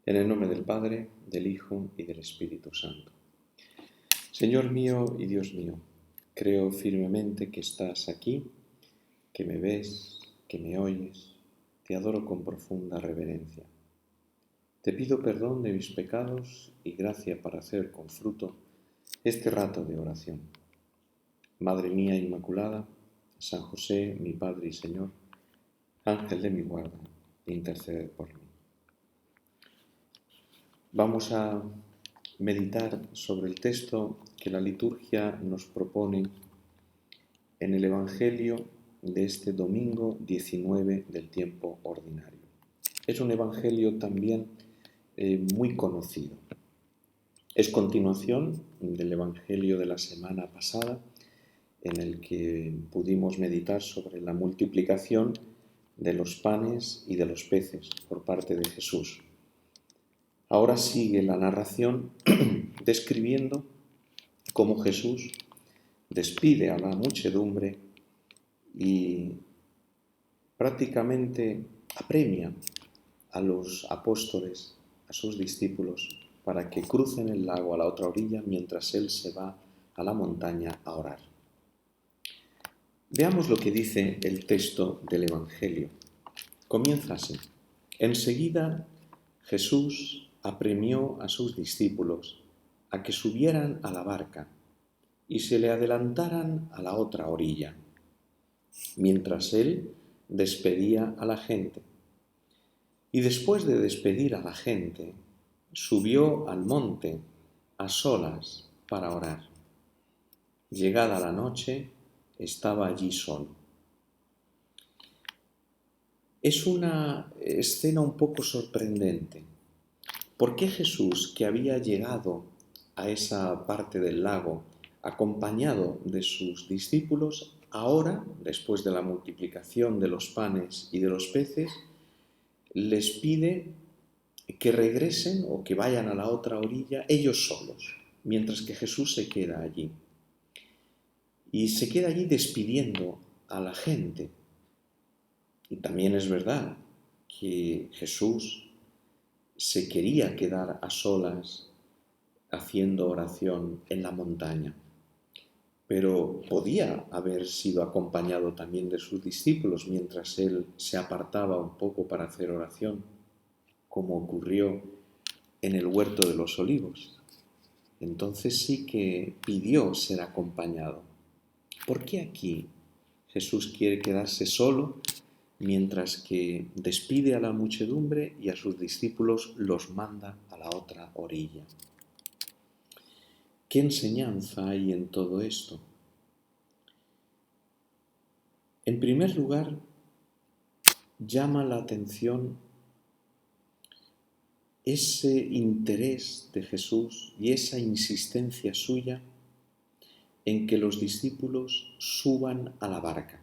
En el nombre del Padre, del Hijo y del Espíritu Santo. Señor mío y Dios mío, creo firmemente que estás aquí, que me ves, que me oyes. Te adoro con profunda reverencia. Te pido perdón de mis pecados y gracia para hacer con fruto este rato de oración. Madre mía Inmaculada, San José, mi Padre y Señor, Ángel de mi guarda, interceded por mí. Vamos a meditar sobre el texto que la liturgia nos propone en el Evangelio de este domingo 19 del tiempo ordinario. Es un Evangelio también muy conocido. Es continuación del Evangelio de la semana pasada, en el que pudimos meditar sobre la multiplicación de los panes y de los peces por parte de Jesús. Ahora sigue la narración describiendo cómo Jesús despide a la muchedumbre y prácticamente apremia a los apóstoles, a sus discípulos, para que crucen el lago a la otra orilla mientras él se va a la montaña a orar. Veamos lo que dice el texto del Evangelio. Comienza así. Enseguida Jesús apremió a sus discípulos a que subieran a la barca y se le adelantaran a la otra orilla, mientras él despedía a la gente. Y después de despedir a la gente, subió al monte a solas para orar. Llegada la noche, estaba allí solo. Es una escena un poco sorprendente. ¿Por qué Jesús, que había llegado a esa parte del lago acompañado de sus discípulos, ahora, después de la multiplicación de los panes y de los peces, les pide que regresen o que vayan a la otra orilla ellos solos, mientras que Jesús se queda allí? Y se queda allí despidiendo a la gente. Y también es verdad que Jesús se quería quedar a solas haciendo oración en la montaña, pero podía haber sido acompañado también de sus discípulos mientras él se apartaba un poco para hacer oración, como ocurrió en el huerto de los olivos. Entonces sí que pidió ser acompañado. ¿Por qué aquí Jesús quiere quedarse solo mientras que despide a la muchedumbre y a sus discípulos los manda a la otra orilla? ¿Qué enseñanza hay en todo esto? En primer lugar, llama la atención ese interés de Jesús y esa insistencia suya en que los discípulos suban a la barca.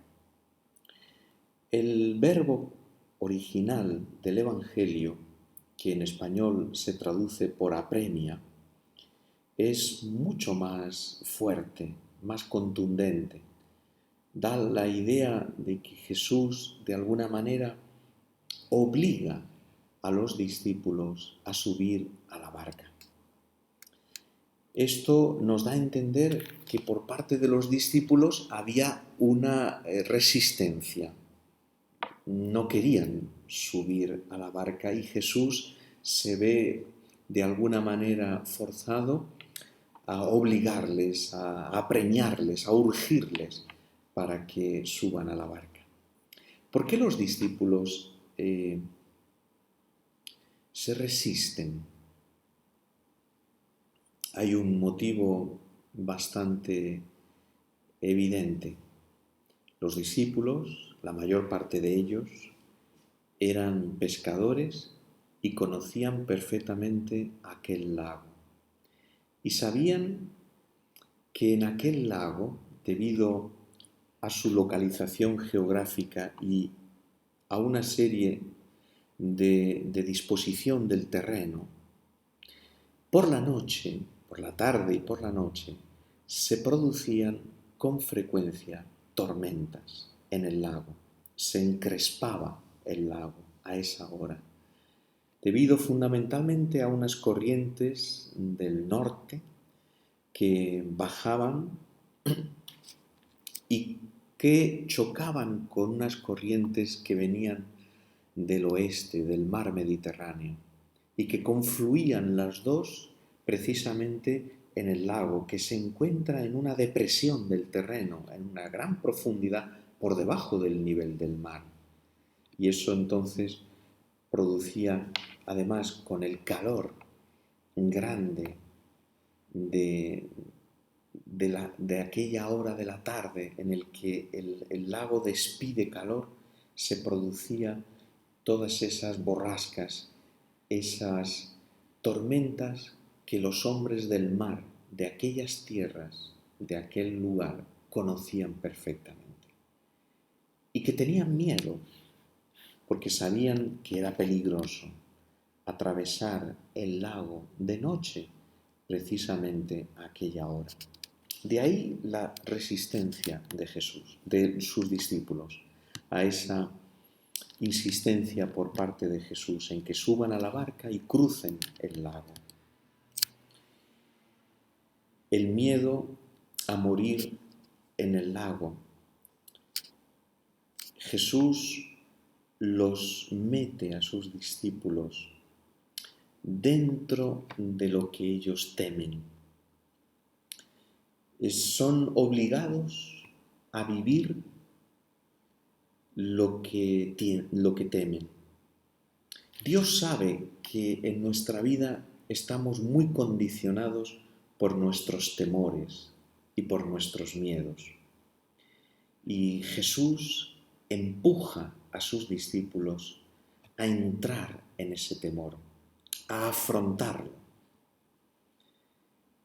El verbo original del Evangelio, que en español se traduce por apremia, es mucho más fuerte, más contundente. Da la idea de que Jesús, de alguna manera, obliga a los discípulos a subir a la barca. Esto nos da a entender que por parte de los discípulos había una resistencia. No querían subir a la barca y Jesús se ve de alguna manera forzado a obligarles, a apremiarles, a urgirles para que suban a la barca. ¿Por qué los discípulos se resisten? Hay un motivo bastante evidente. Los discípulos, la mayor parte de ellos, eran pescadores y conocían perfectamente aquel lago. Y sabían que en aquel lago, debido a su localización geográfica y a una serie de disposición del terreno, por la noche, por la tarde y por la noche, se producían con frecuencia tormentas en el lago. Se encrespaba el lago a esa hora. debido fundamentalmente a unas corrientes del norte que bajaban y que chocaban con unas corrientes que venían del oeste, del mar Mediterráneo, y que confluían las dos precisamente en el lago, que se encuentra en una depresión del terreno, en una gran profundidad por debajo del nivel del mar. Y eso entonces producía, además, con el calor grande de aquella hora de la tarde en el que el lago despide calor, se producía todas esas borrascas, esas tormentas que los hombres del mar, de aquellas tierras, de aquel lugar, conocían perfectamente. Y que tenían miedo, porque sabían que era peligroso atravesar el lago de noche, precisamente a aquella hora. De ahí la resistencia de Jesús, de sus discípulos, a esa insistencia por parte de Jesús en que suban a la barca y crucen el lago. El miedo a morir en el lago, Jesús los mete a sus discípulos dentro de lo que ellos temen. Son obligados a vivir lo que temen. Dios sabe que en nuestra vida estamos muy condicionados por nuestros temores y por nuestros miedos. Y Jesús empuja a sus discípulos a entrar en ese temor, a afrontarlo.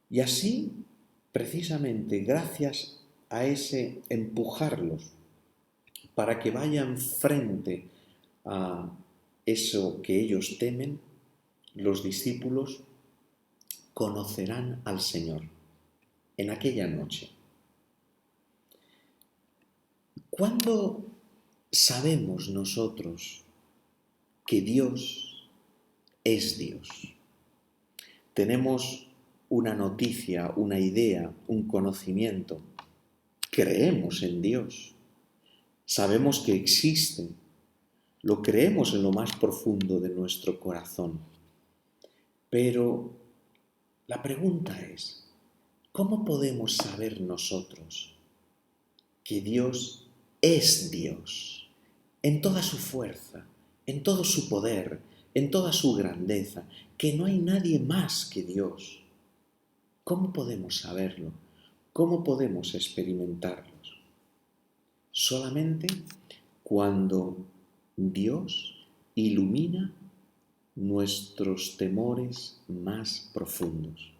Y así, precisamente gracias a ese empujarlos para que vayan frente a eso que ellos temen, los discípulos conocerán al Señor en aquella noche. ¿Cuándo sabemos nosotros que Dios es Dios? Tenemos una noticia, una idea, un conocimiento. Creemos en Dios. Sabemos que existe. Lo creemos en lo más profundo de nuestro corazón. Pero la pregunta es, ¿cómo podemos saber nosotros que Dios es Dios en toda su fuerza, en todo su poder, en toda su grandeza, que no hay nadie más que Dios? ¿Cómo podemos saberlo? ¿Cómo podemos experimentarlo? Solamente cuando Dios ilumina nuestros temores más profundos.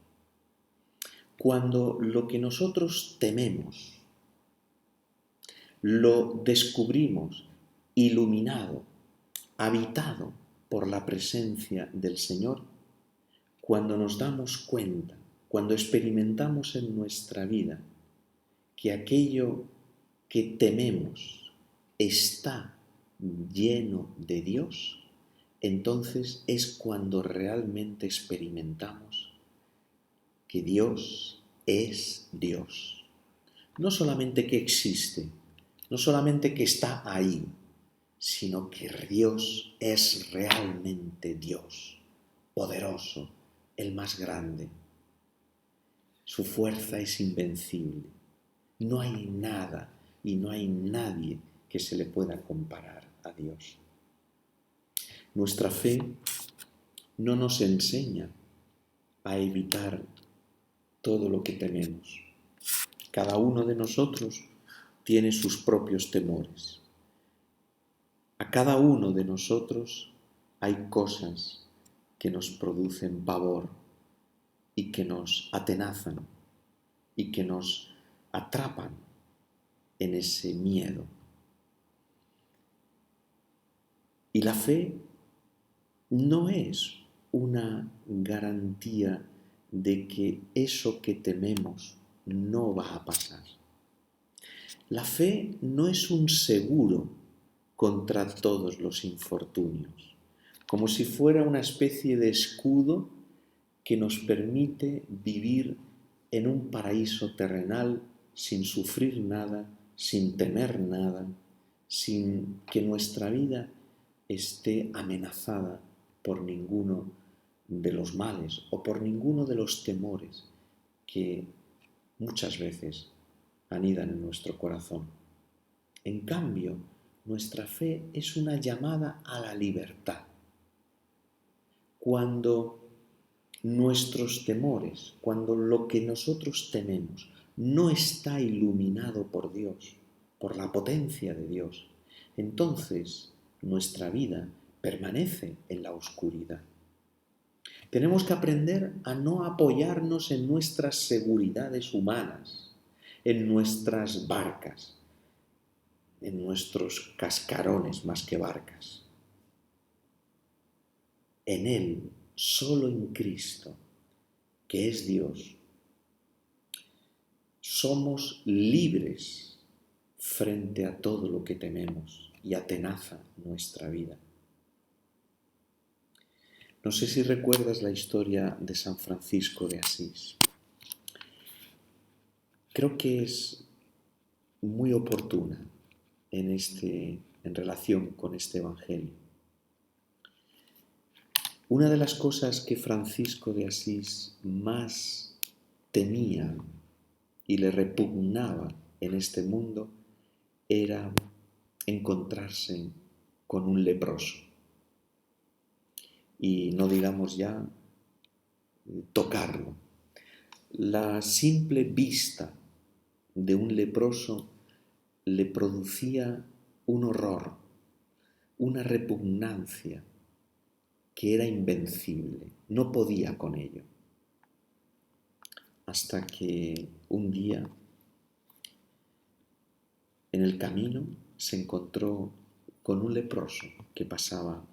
Cuando lo que nosotros tememos lo descubrimos iluminado, habitado por la presencia del Señor, cuando nos damos cuenta, cuando experimentamos en nuestra vida que aquello que tememos está lleno de Dios, entonces es cuando realmente experimentamos que Dios es Dios. No solamente que existe, no solamente que está ahí, sino que Dios es realmente Dios, poderoso, el más grande. Su fuerza es invencible. No hay nada y no hay nadie que se le pueda comparar a Dios. Nuestra fe no nos enseña a evitar todo lo que tememos. Cada uno de nosotros tiene sus propios temores. A cada uno de nosotros hay cosas que nos producen pavor y que nos atenazan y que nos atrapan en ese miedo. Y la fe no es una garantía de que eso que tememos no va a pasar. La fe no es un seguro contra todos los infortunios, como si fuera una especie de escudo que nos permite vivir en un paraíso terrenal sin sufrir nada, sin temer nada, sin que nuestra vida esté amenazada por ninguno de los males o por ninguno de los temores que muchas veces anidan en nuestro corazón. En cambio, nuestra fe es una llamada a la libertad. Cuando nuestros temores, cuando lo que nosotros tememos no está iluminado por Dios, por la potencia de Dios, entonces nuestra vida permanece en la oscuridad. Tenemos que aprender a no apoyarnos en nuestras seguridades humanas, en nuestras barcas, en nuestros cascarones más que barcas. En Él, solo en Cristo, que es Dios, somos libres frente a todo lo que tememos y atenaza nuestra vida. No sé si recuerdas la historia de San Francisco de Asís. Creo que es muy oportuna en relación con este Evangelio. Una de las cosas que Francisco de Asís más temía y le repugnaba en este mundo era encontrarse con un leproso. Y no digamos ya tocarlo. La simple vista de un leproso le producía un horror, una repugnancia que era invencible, no podía con ello. Hasta que un día en el camino se encontró con un leproso que pasaba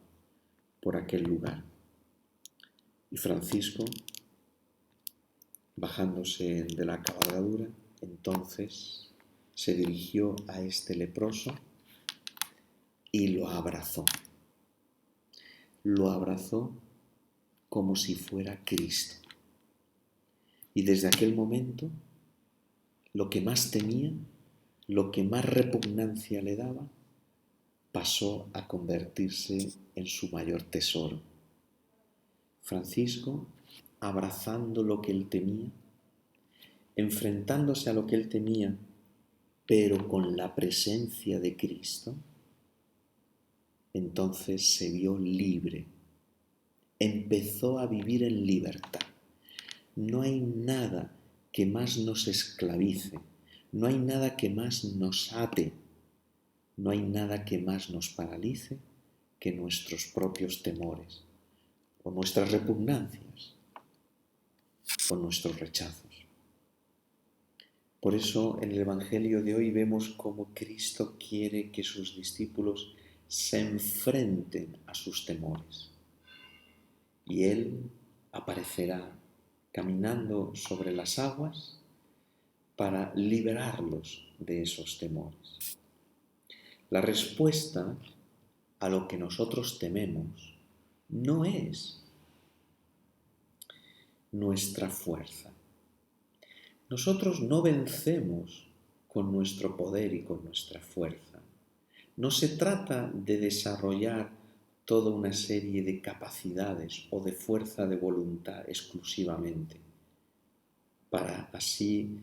por aquel lugar. Y Francisco, bajándose de la cabalgadura, entonces se dirigió a este leproso y lo abrazó. Lo abrazó como si fuera Cristo. Y desde aquel momento, lo que más temía, lo que más repugnancia le daba, pasó a convertirse en su mayor tesoro. Francisco, abrazando lo que él temía, enfrentándose a lo que él temía, pero con la presencia de Cristo, entonces se vio libre, empezó a vivir en libertad. No hay nada que más nos esclavice, no hay nada que más nos ate, no hay nada que más nos paralice que nuestros propios temores, o nuestras repugnancias, o nuestros rechazos. Por eso en el Evangelio de hoy vemos cómo Cristo quiere que sus discípulos se enfrenten a sus temores. Y Él aparecerá caminando sobre las aguas para liberarlos de esos temores. La respuesta a lo que nosotros tememos no es nuestra fuerza. Nosotros no vencemos con nuestro poder y con nuestra fuerza. No se trata de desarrollar toda una serie de capacidades o de fuerza de voluntad exclusivamente, para así,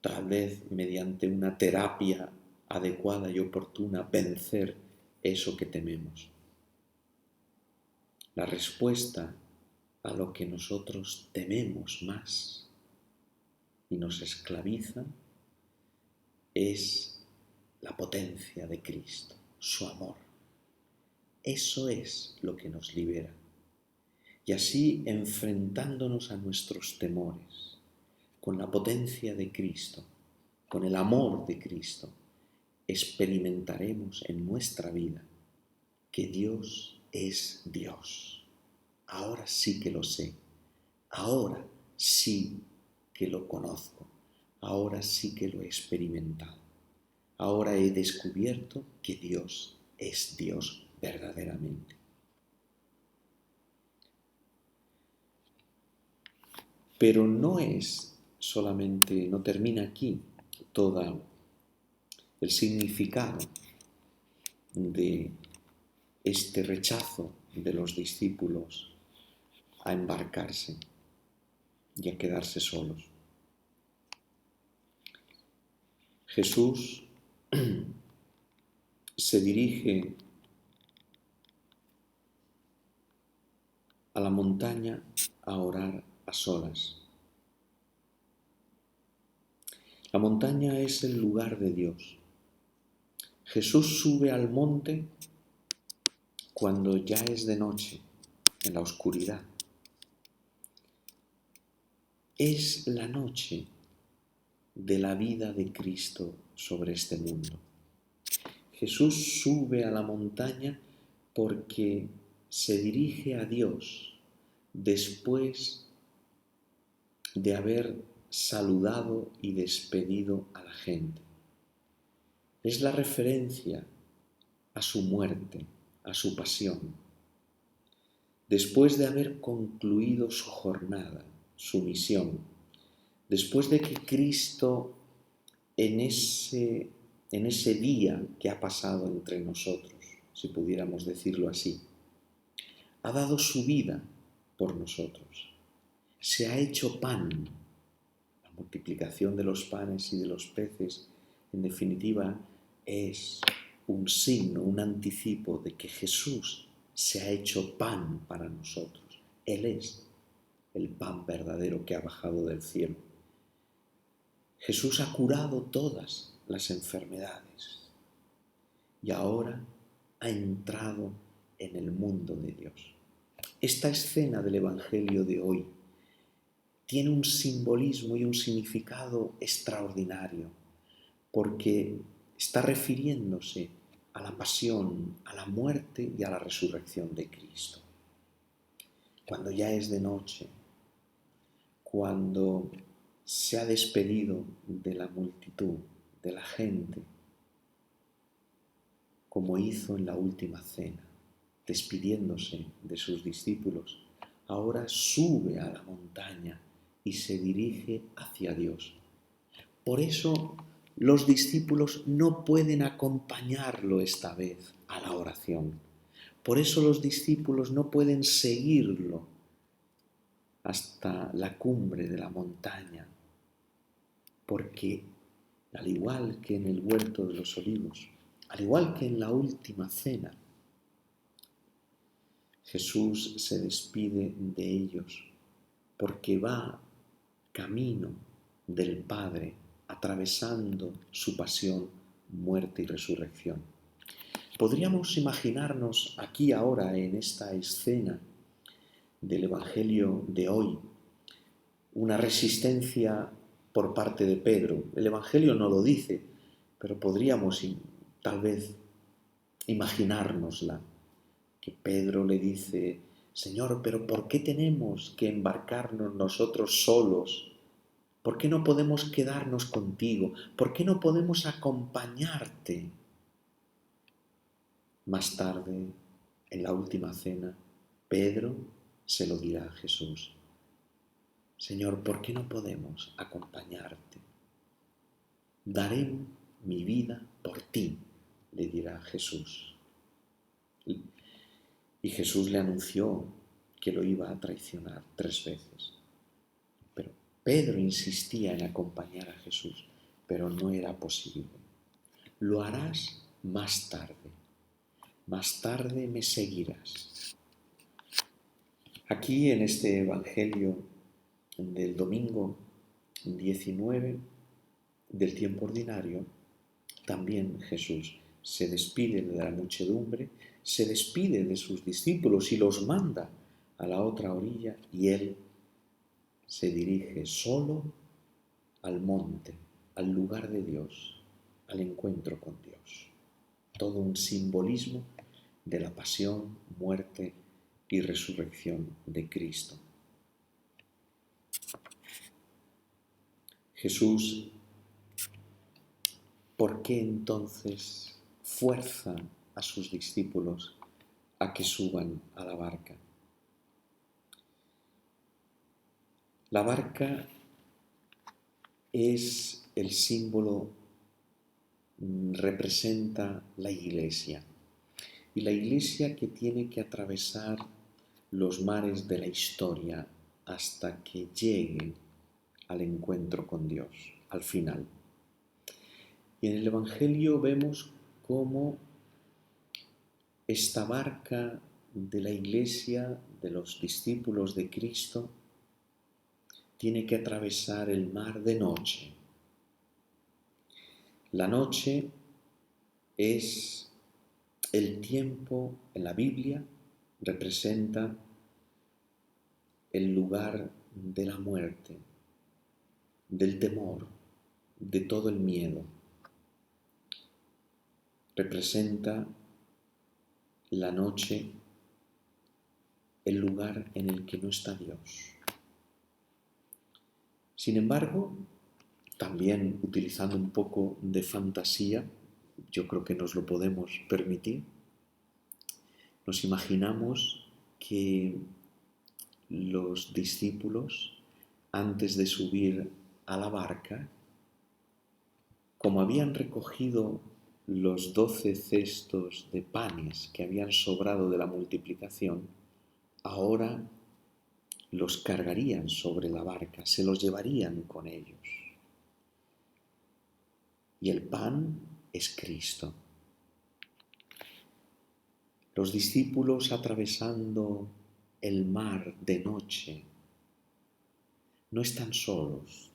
tal vez mediante una terapia adecuada y oportuna, vencer eso que tememos. La respuesta a lo que nosotros tememos más y nos esclaviza es la potencia de Cristo, su amor. Eso es lo que nos libera. Y así, enfrentándonos a nuestros temores, con la potencia de Cristo, con el amor de Cristo, experimentaremos en nuestra vida que Dios es Dios. Ahora sí que lo sé, ahora sí que lo conozco, ahora sí que lo he experimentado, ahora he descubierto que Dios es Dios verdaderamente. Pero no es solamente, no termina aquí todo el significado de este rechazo de los discípulos a embarcarse y a quedarse solos. Jesús se dirige a la montaña a orar a solas. La montaña es el lugar de Dios. Jesús sube al monte cuando ya es de noche, en la oscuridad. Es la noche de la vida de Cristo sobre este mundo. Jesús sube a la montaña porque se dirige a Dios después de haber saludado y despedido a la gente. Es la referencia a su muerte, a su pasión. Después de haber concluido su jornada, su misión, después de que Cristo en ese día que ha pasado entre nosotros, si pudiéramos decirlo así, ha dado su vida por nosotros. Se ha hecho pan. La multiplicación de los panes y de los peces, en definitiva, es un signo, un anticipo de que Jesús se ha hecho pan para nosotros. Él es el pan verdadero que ha bajado del cielo. Jesús ha curado todas las enfermedades y ahora ha entrado en el mundo de Dios. Esta escena del Evangelio de hoy tiene un simbolismo y un significado extraordinario porque está refiriéndose a la pasión, a la muerte y a la resurrección de Cristo. Cuando ya es de noche, cuando se ha despedido de la multitud, de la gente, como hizo en la última cena, despidiéndose de sus discípulos, ahora sube a la montaña y se dirige hacia Dios. Por eso los discípulos no pueden acompañarlo esta vez a la oración. Por eso los discípulos no pueden seguirlo hasta la cumbre de la montaña, porque al igual que en el huerto de los olivos, al igual que en la última cena, Jesús se despide de ellos porque va camino del Padre, atravesando su pasión, muerte y resurrección. Podríamos imaginarnos aquí ahora en esta escena del Evangelio de hoy una resistencia por parte de Pedro. El Evangelio no lo dice, pero podríamos tal vez imaginárnosla, que Pedro le dice: Señor, pero ¿por qué tenemos que embarcarnos nosotros solos? ¿Por qué no podemos quedarnos contigo? ¿Por qué no podemos acompañarte? Más tarde, en la última cena, Pedro se lo dirá a Jesús: Señor, ¿por qué no podemos acompañarte? Daré mi vida por ti, le dirá Jesús. Y Jesús le anunció que lo iba a traicionar 3 veces. Pero Pedro insistía en acompañar a Jesús, pero no era posible. Lo harás más tarde me seguirás. Aquí en este Evangelio del domingo 19 del tiempo ordinario, también Jesús se despide de la muchedumbre, se despide de sus discípulos y los manda a la otra orilla, y él se dirige solo al monte, al lugar de Dios, al encuentro con Dios. Todo un simbolismo de la pasión, muerte y resurrección de Cristo. Jesús, ¿por qué entonces fuerza a sus discípulos a que suban a la barca? La barca es el símbolo, representa la Iglesia. Y la Iglesia que tiene que atravesar los mares de la historia hasta que llegue al encuentro con Dios, al final. Y en el Evangelio vemos cómo esta barca de la Iglesia, de los discípulos de Cristo, tiene que atravesar el mar de noche. La noche es el tiempo, en la Biblia, representa el lugar de la muerte, del temor, de todo el miedo. Representa la noche el lugar en el que no está Dios. Sin embargo, también utilizando un poco de fantasía, yo creo que nos lo podemos permitir, nos imaginamos que los discípulos, antes de subir a la barca, como habían recogido los 12 cestos de panes que habían sobrado de la multiplicación, ahora los cargarían sobre la barca, se los llevarían con ellos. Y el pan es Cristo. Los discípulos atravesando el mar de noche no están solos.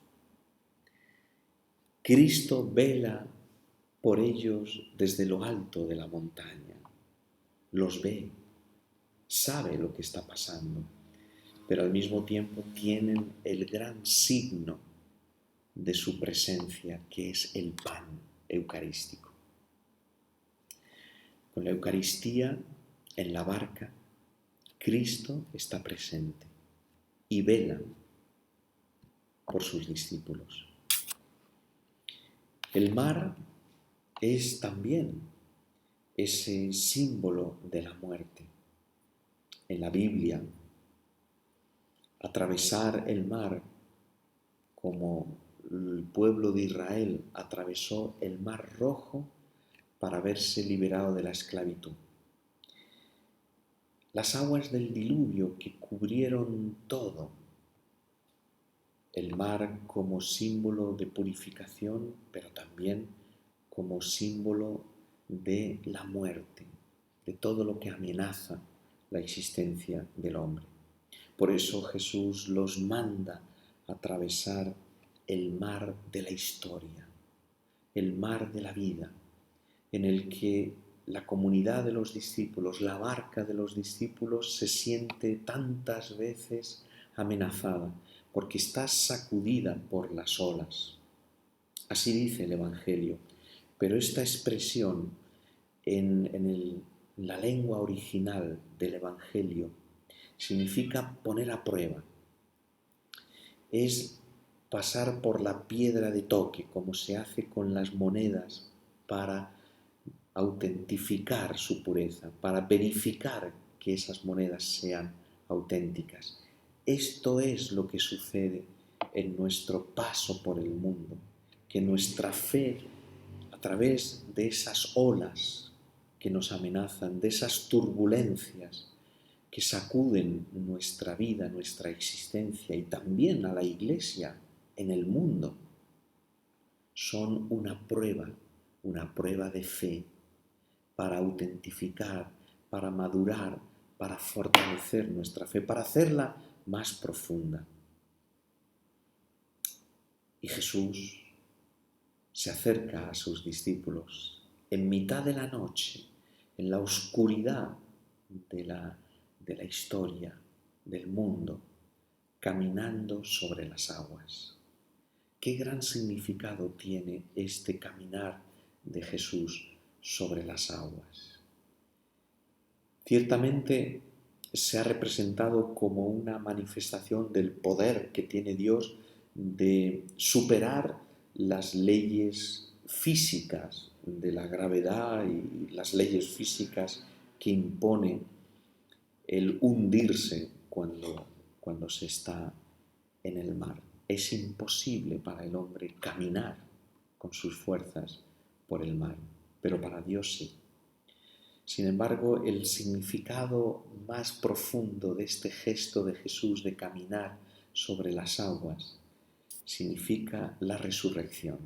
Cristo vela por ellos desde lo alto de la montaña. Los ve, sabe lo que está pasando, pero al mismo tiempo tienen el gran signo de su presencia, que es el pan eucarístico. Con la Eucaristía en la barca, Cristo está presente y vela por sus discípulos. El mar es también ese símbolo de la muerte. En la Biblia, atravesar el mar, como el pueblo de Israel atravesó el mar Rojo para verse liberado de la esclavitud. Las aguas del diluvio que cubrieron todo, el mar como símbolo de purificación, pero también como símbolo de la muerte, de todo lo que amenaza la existencia del hombre. Por eso Jesús los manda a atravesar el mar de la historia, el mar de la vida, en el que la comunidad de los discípulos, la barca de los discípulos se siente tantas veces amenazada porque está sacudida por las olas. Así dice el Evangelio, pero esta expresión en la lengua original del Evangelio significa poner a prueba. Es pasar por la piedra de toque, como se hace con las monedas para autentificar su pureza, para verificar que esas monedas sean auténticas. Esto es lo que sucede en nuestro paso por el mundo, que nuestra fe, a través de esas olas que nos amenazan, de esas turbulencias que sacuden nuestra vida, nuestra existencia y también a la Iglesia en el mundo, son una prueba de fe para autentificar, para madurar, para fortalecer nuestra fe, para hacerla más profunda. Y Jesús se acerca a sus discípulos en mitad de la noche, en la oscuridad de la historia, del mundo, caminando sobre las aguas. Qué gran significado tiene este caminar de Jesús sobre las aguas. Ciertamente se ha representado como una manifestación del poder que tiene Dios de superar las leyes físicas de la gravedad y las leyes físicas que impone el hundirse cuando se está en el mar. Es imposible para el hombre caminar con sus fuerzas por el mar, pero para Dios sí. Sin embargo, el significado más profundo de este gesto de Jesús de caminar sobre las aguas significa la resurrección.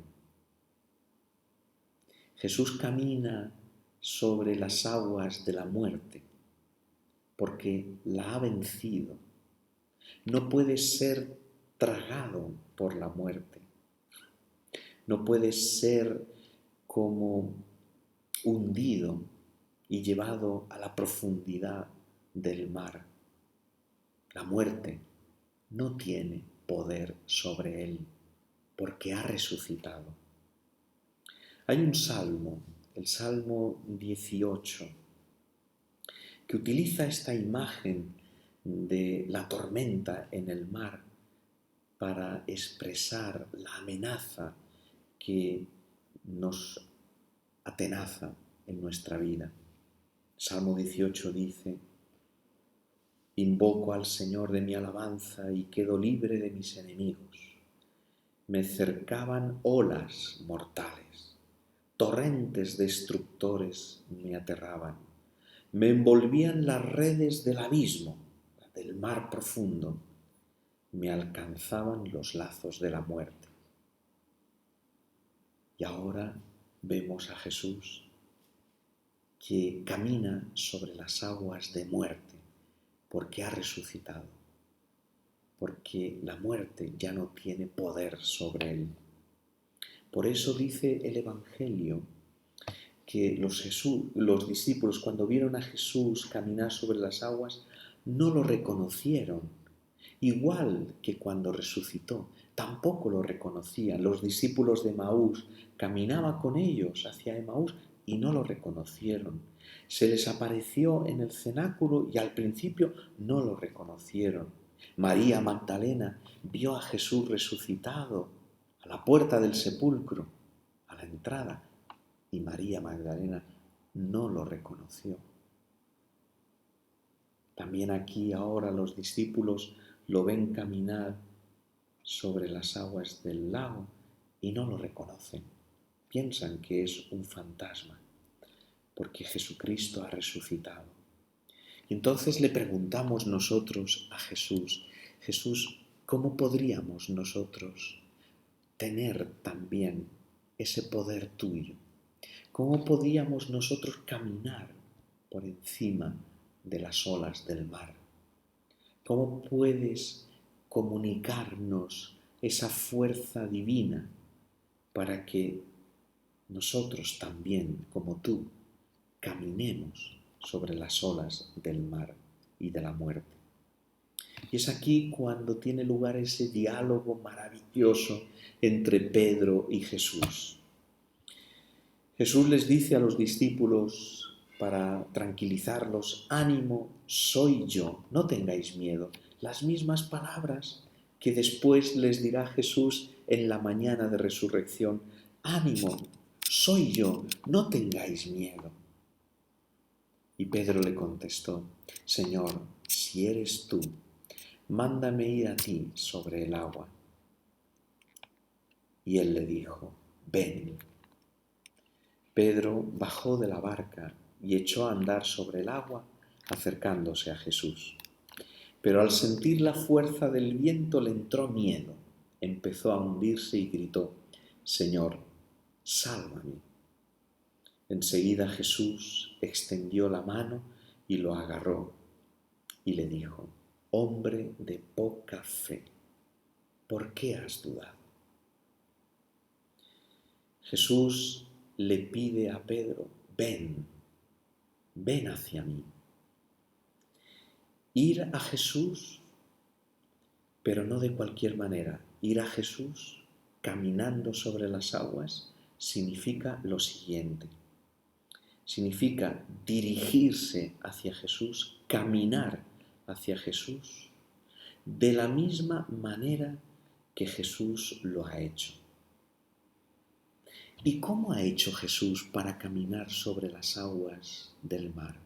Jesús camina sobre las aguas de la muerte porque la ha vencido. No puede ser tragado por la muerte. No puede ser como hundido y llevado a la profundidad del mar. La muerte no tiene poder sobre él porque ha resucitado. Hay un salmo, el Salmo 18, que utiliza esta imagen de la tormenta en el mar para expresar la amenaza que nos atenaza en nuestra vida. Salmo 18 dice: invoco al Señor de mi alabanza y quedo libre de mis enemigos. Me cercaban olas mortales, torrentes destructores me aterraban. Me envolvían las redes del abismo, del mar profundo. Me alcanzaban los lazos de la muerte. Y ahora vemos a Jesús que camina sobre las aguas de muerte porque ha resucitado, porque la muerte ya no tiene poder sobre él. Por eso dice el Evangelio que los discípulos, cuando vieron a Jesús caminar sobre las aguas, no lo reconocieron. Igual que cuando resucitó, tampoco lo reconocían. Los discípulos de Emaús, caminaba con ellos hacia Emaús y no lo reconocieron. Se les apareció en el cenáculo y al principio no lo reconocieron. María Magdalena vio a Jesús resucitado a la puerta del sepulcro, a la entrada, y María Magdalena no lo reconoció. También aquí ahora los discípulos lo ven caminar sobre las aguas del lago y no lo reconocen. Piensan que es un fantasma, porque Jesucristo ha resucitado. Y entonces le preguntamos nosotros a Jesús: Jesús, ¿cómo podríamos nosotros tener también ese poder tuyo? ¿Cómo podríamos nosotros caminar por encima de las olas del mar? ¿Cómo puedes comunicarnos esa fuerza divina para que nosotros también, como tú, caminemos sobre las olas del mar y de la muerte? Y es aquí cuando tiene lugar ese diálogo maravilloso entre Pedro y Jesús. Jesús les dice a los discípulos para tranquilizarlos: ánimo, soy yo, no tengáis miedo. Las mismas palabras que después les dirá Jesús en la mañana de resurrección: ánimo, soy yo, no tengáis miedo. Y Pedro le contestó: Señor, si eres tú, mándame ir a ti sobre el agua. Y él le dijo: ven. Pedro bajó de la barca y echó a andar sobre el agua, acercándose a Jesús. Pero al sentir la fuerza del viento le entró miedo. Empezó a hundirse y gritó: Señor, sálvame. Enseguida Jesús extendió la mano y lo agarró y le dijo: hombre de poca fe, ¿por qué has dudado? Jesús le pide a Pedro: ven, ven hacia mí. Ir a Jesús, pero no de cualquier manera. Ir a Jesús caminando sobre las aguas significa lo siguiente. Significa dirigirse hacia Jesús, caminar hacia Jesús, de la misma manera que Jesús lo ha hecho. ¿Y cómo ha hecho Jesús para caminar sobre las aguas del mar?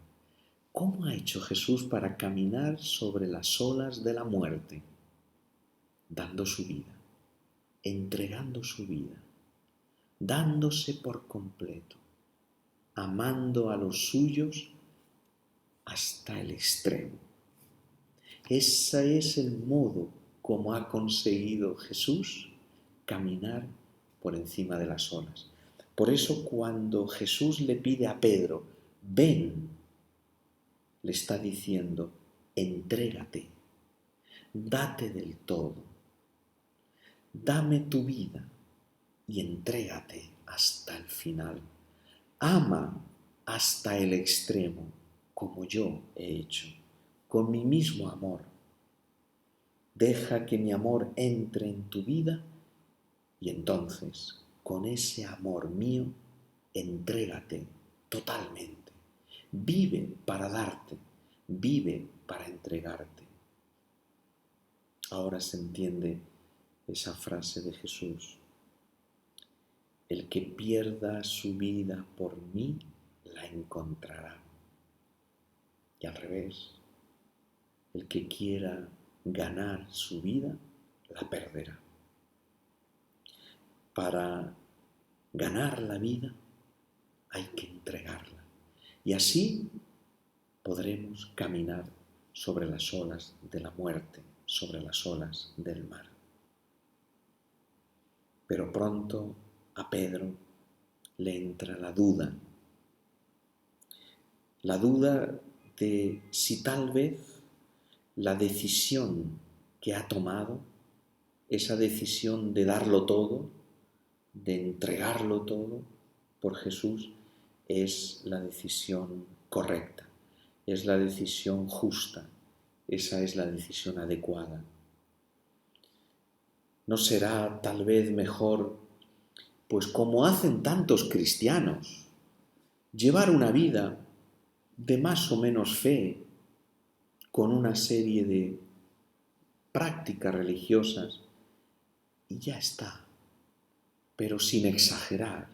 ¿Cómo ha hecho Jesús para caminar sobre las olas de la muerte? dando su vida, entregando su vida, dándose por completo, amando a los suyos hasta el extremo. Ese es el modo como ha conseguido Jesús caminar por encima de las olas. Por eso cuando Jesús le pide a Pedro, ven, le está diciendo, entrégate, date del todo, dame tu vida y entrégate hasta el final. Ama hasta el extremo, como yo he hecho, con mi mismo amor. Deja que mi amor entre en tu vida y entonces, con ese amor mío, entrégate totalmente. Vive para darte, vive para entregarte. Ahora se entiende esa frase de Jesús. El que pierda su vida por mí, la encontrará. Y al revés, el que quiera ganar su vida, la perderá. Para ganar la vida hay que entregarla. Y así podremos caminar sobre las olas de la muerte, sobre las olas del mar. Pero pronto a Pedro le entra la duda de si tal vez la decisión que ha tomado, esa decisión de darlo todo, de entregarlo todo por Jesús, es la decisión correcta, es la decisión justa, esa es la decisión adecuada. ¿No será tal vez mejor, pues como hacen tantos cristianos, llevar una vida de más o menos fe, con una serie de prácticas religiosas, y ya está, pero sin exagerar?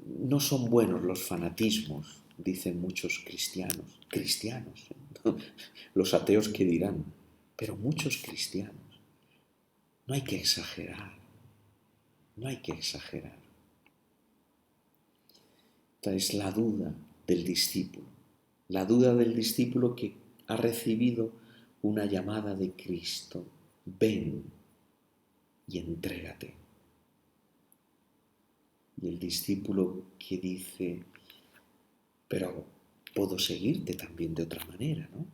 No son buenos los fanatismos, dicen muchos cristianos, los ateos que dirán, pero muchos cristianos. No hay que exagerar, no hay que exagerar. Esta es la duda del discípulo que ha recibido una llamada de Cristo. Ven y entrégate. Y el discípulo que dice, pero puedo seguirte también de otra manera, ¿no?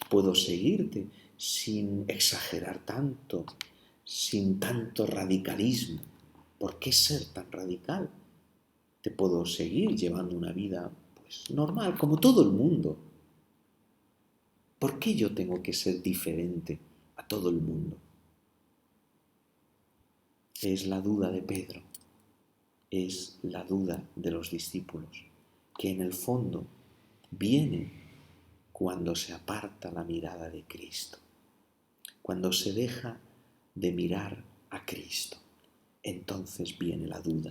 Puedo seguirte sin exagerar tanto, sin tanto radicalismo. ¿Por qué ser tan radical? Te puedo seguir llevando una vida pues normal, como todo el mundo. ¿Por qué yo tengo que ser diferente a todo el mundo? Es la duda de Pedro, es la duda de los discípulos, que en el fondo viene cuando se aparta la mirada de Cristo, cuando se deja de mirar a Cristo. Entonces viene la duda.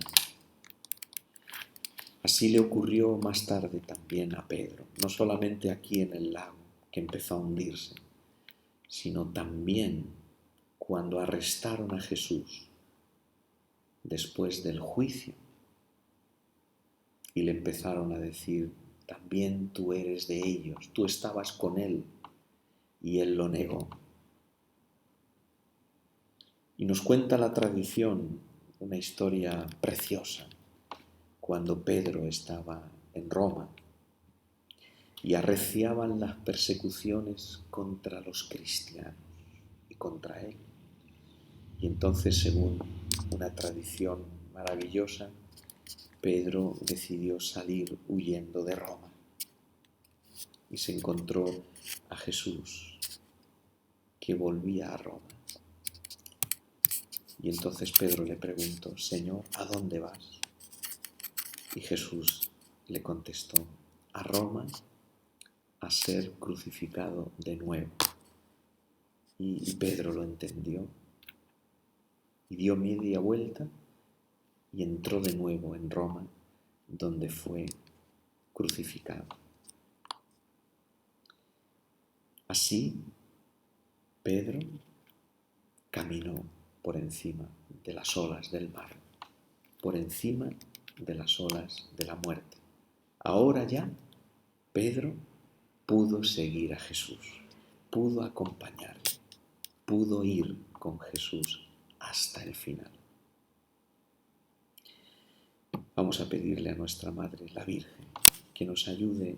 Así le ocurrió más tarde también a Pedro, no solamente aquí en el lago, que empezó a hundirse, sino también cuando arrestaron a Jesús después del juicio y le empezaron a decir, también tú eres de ellos, tú estabas con él, y él lo negó. Y nos cuenta la tradición una historia preciosa, cuando Pedro estaba en Roma y arreciaban las persecuciones contra los cristianos y contra él. Y entonces, según una tradición maravillosa, Pedro decidió salir huyendo de Roma y se encontró a Jesús, que volvía a Roma. Y entonces Pedro le preguntó, Señor, ¿a dónde vas? Y Jesús le contestó, a Roma, a ser crucificado de nuevo. Y Pedro lo entendió y dio media vuelta y entró de nuevo en Roma, donde fue crucificado. Así Pedro caminó por encima de las olas del mar, por encima de las olas de la muerte. Ahora ya Pedro pudo seguir a Jesús, pudo acompañarle, pudo ir con Jesús hasta el final. Vamos a pedirle a nuestra Madre, la Virgen, que nos ayude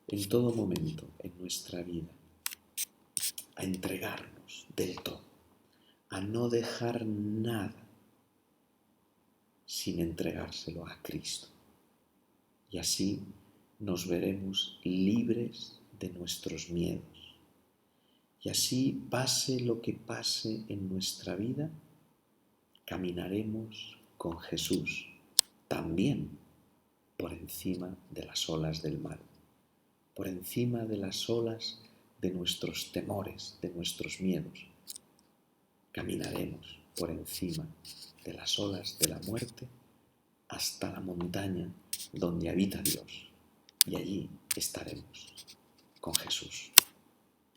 en todo momento en nuestra vida a entregarnos del todo, a no dejar nada sin entregárselo a Cristo. Y así nos veremos libres de nuestros miedos. Y así, pase lo que pase en nuestra vida, caminaremos con Jesús, también por encima de las olas del mar, por encima de las olas de nuestros temores, de nuestros miedos. Caminaremos por encima de las olas de la muerte hasta la montaña donde habita Dios, y allí estaremos con Jesús.